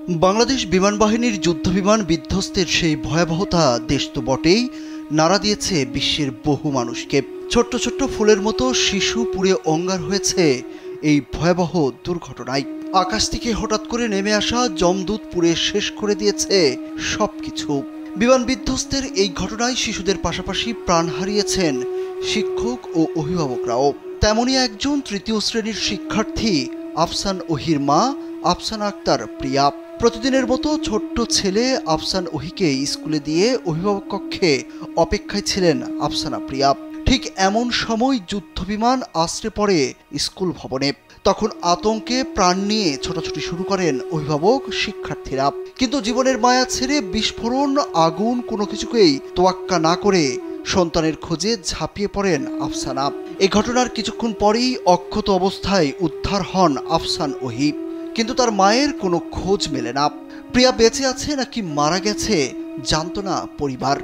বাংলাদেশ বিমান বাহিনীর যুদ্ধবিমান বিধ্বস্তের সেই ভয়াবহতা দেশ তো বটেই, নাড়া দিয়েছে বিশ্বের বহু মানুষকে। ছোট্ট ছোট্ট ফুলের মতো শিশু পুড়ে অঙ্গার হয়েছে এই ভয়াবহ দুর্ঘটনায়। আকাশ থেকে হঠাৎ করে নেমে আসা যমদূত পুড়ে শেষ করে দিয়েছে সবকিছু। বিমান বিধ্বস্তের এই ঘটনায় শিশুদের পাশাপাশি প্রাণ হারিয়েছেন শিক্ষক ও অভিভাবকরাও। তেমনই একজন তৃতীয় শ্রেণীর শিক্ষার্থী আফসান ওহির মা আফসানা আক্তার প্রিয়া। প্রতিদিনের মতো ছোট্ট ছেলে আফসান ওহিকে স্কুলে দিয়ে অভিভাবক কক্ষে অপেক্ষায় ছিলেন আফসানা প্রিয়া। ঠিক এমন সময় যুদ্ধবিমান আশ্রে পড়ে স্কুল ভবনে। তখন আতঙ্কে প্রাণ নিয়ে ছোটাছুটি শুরু করেন অভিভাবক শিক্ষার্থীরা। কিন্তু জীবনের মায়া ছেড়ে বিস্ফোরণ, আগুন কোনো কিছুকেই তোয়াক্কা না করে সন্তানের খোঁজে ঝাঁপিয়ে পড়েন আফসানা। এই ঘটনার কিছুক্ষণ পরেই অক্ষত অবস্থায় উদ্ধার হন আফসান ওহি, কিন্তু তার মায়ের কোনো খোঁজ মেলে না। প্রিয়া বেঁচে আছে নাকি মারা গেছে জানত না পরিবার।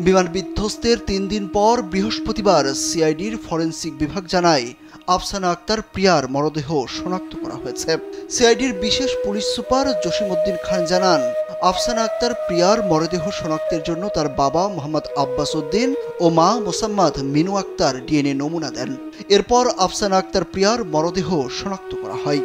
বিমান বিধ্বস্তের ৩ দিন পর বৃহস্পতিবার সিআইডির ফরেনসিক বিভাগ জানায় আফসানা আক্তার প্রিয়ার মরদেহ শনাক্ত করা হয়েছে। সিআইডির বিশেষ পুলিশ সুপার জসিমউদ্দিন খান জানান, আফসানা আক্তার প্রিয়ার মরদেহ শনাক্তের জন্য তার বাবা মোহাম্মদ আব্বাস উদ্দিন ও মা মোসাম্মদ মিনু আক্তার ডিএনএ নমুনা দেন। এরপর আফসানা আক্তার প্রিয়ার মরদেহ শনাক্ত করা হয়।